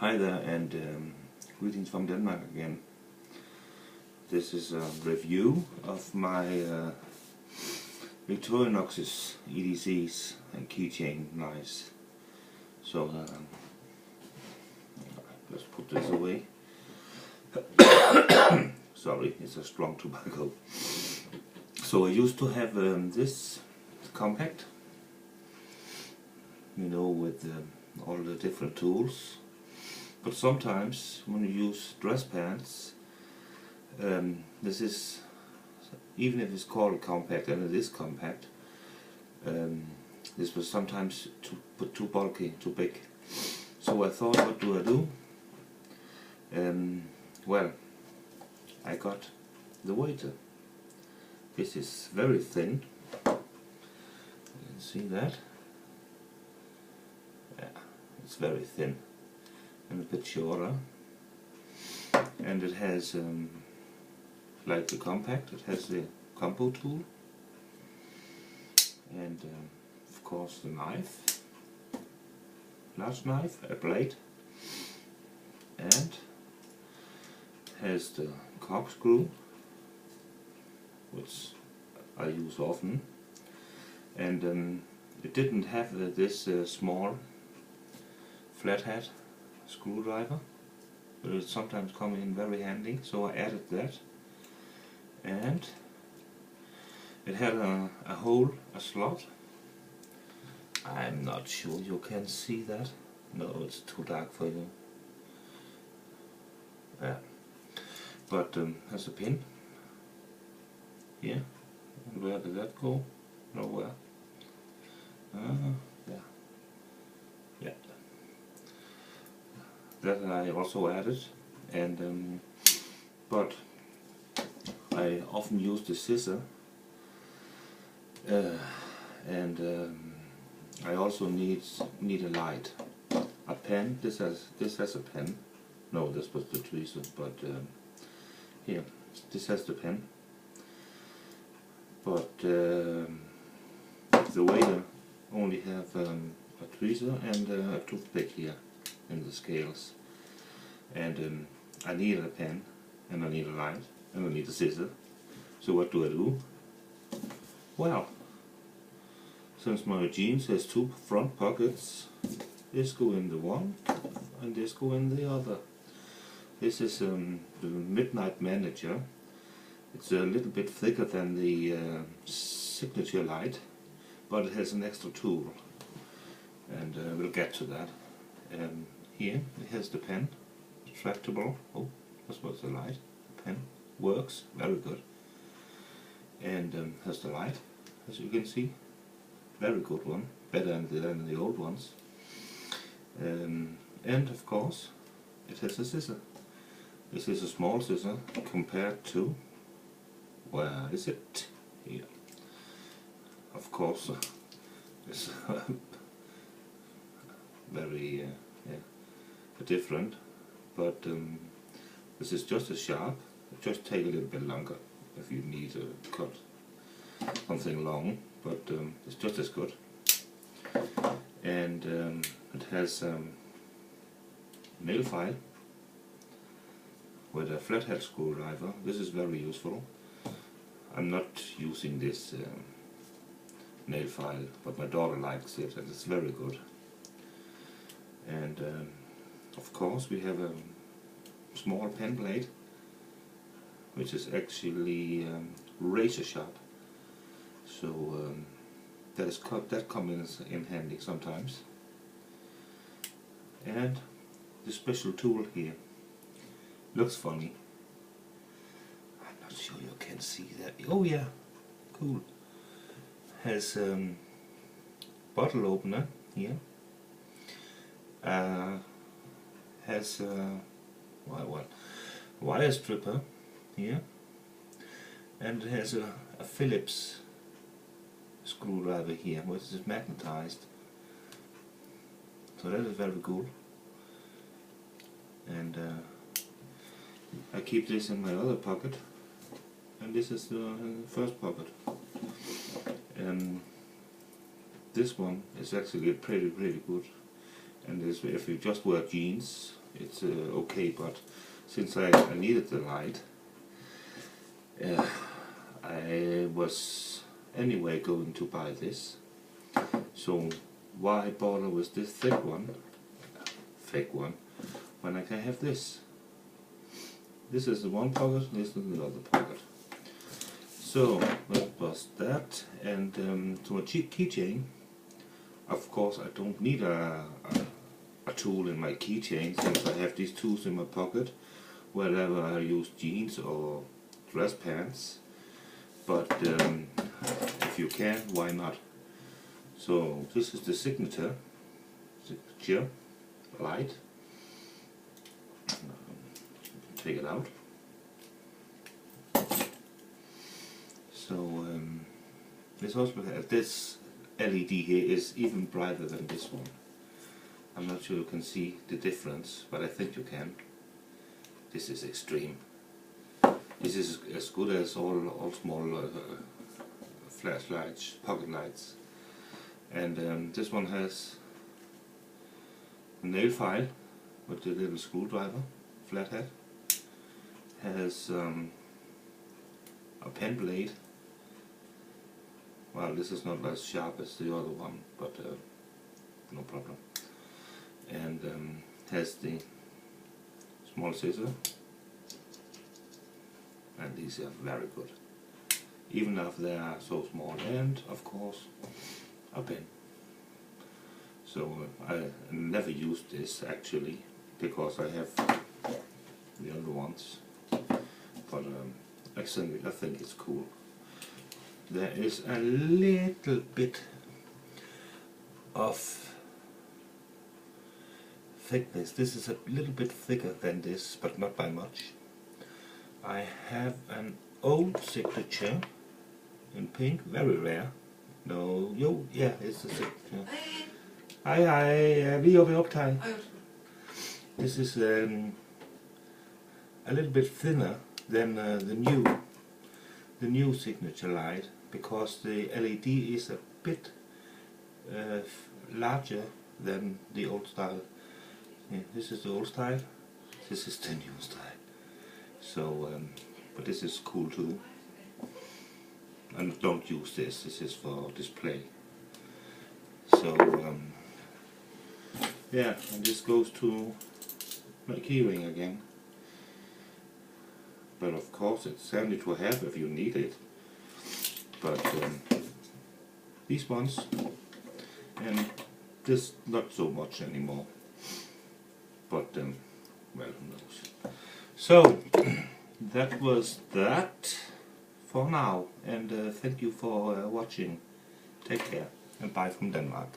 Hi there, and greetings from Denmark again. This is a review of my Victorinox EDC Keychain. Nice. So let's put this away. Sorry, it's a strong tobacco. So I used to have this compact, you know, with all the different tools. But sometimes when you use dress pants, this is, even if it's called compact, and it is compact, this was sometimes too bulky, too big. So I thought, what do I do? Well, I got the waiter. This is very thin. You can see that. Yeah, it's very thin and a bit shorter. And it has, like the compact, it has the combo tool. And of course the knife, large knife, a blade, and has the corkscrew, which I use often, and it didn't have this small flathead screwdriver, but it sometimes comes in very handy, so I added that. And it had a hole, a slot. I'm not sure you can see that. No, it's too dark for you. Yeah. But has a pin here. And where did that go? Nowhere. Yeah. Yeah. That I also added, and but I often use the scissor, and I also need a light, a pen. This has a pen. No, this was the tweezer, but here, this has the pen. But the waiter only have a tweezer and a toothpick here in the scales. And I need a pen, and I need a light, and I need a scissor. So what do? Well, since my jeans has two front pockets, this go in the one and this go in the other. This is the Midnight Manager. It's a little bit thicker than the signature light, but it has an extra tool, and we'll get to that. Here it has the pen, retractable. Oh, this was the light. The pen works very good, and has the light, as you can see, very good one, better than the old ones. And of course, it has a scissor. This is a small scissor compared to, where is it? Here. Of course, it's very different, but this is just as sharp. It just take a little bit longer if you need to cut something long, but it's just as good. And it has nail file with a flathead screwdriver. This is very useful. I'm not using this nail file, but my daughter likes it, and it's very good. And of course we have a small pen blade, which is actually razor sharp. So that comes in handy sometimes. And the special tool here looks funny. I'm not sure you can see that. Oh yeah, cool. Has bottle opener here. Has wire stripper here, and it has a Phillips screwdriver here, which is magnetized. So that is very cool. And I keep this in my other pocket, and this is the first pocket. And this one is actually pretty good. And this, if you just wear jeans, it's okay, but since I needed the light, I was anyway going to buy this. So why bother with this fake one, when I can have this? This is the one pocket, this is the other pocket. So that was that, and to a cheap keychain, of course I don't need a tool in my keychain, since I have these tools in my pocket wherever I use jeans or dress pants. But if you can, why not? So this is the signature light. Take it out. So this also this LED here is even brighter than this one. I'm not sure you can see the difference, but I think you can. This is extreme. This is as good as all small flashlights, pocket lights. And this one has a nail file with the little screwdriver, flathead. Has a pen blade. Well, this is not as sharp as the other one, but no problem. And has the small scissor, and these are very good, even if they are so small. And of course, a pen. So I never use this actually, because I have the other ones. But I think it's cool. There is a little bit of thickness. This is a little bit thicker than this, but not by much. I have an old signature in pink, very rare. Yeah, it's a signature. Hej, vi er ved optag. This is a little bit thinner than the new signature light, because the LED is a bit larger than the old style. Yeah, this is the old style, this is the new style. So, but this is cool too. And don't use this, this is for display. So, yeah, and this goes to my keyring again. But of course it's handy to have if you need it. But these ones, and this not so much anymore. But well, who knows. So that was that for now, and thank you for watching. Take care and bye from Denmark.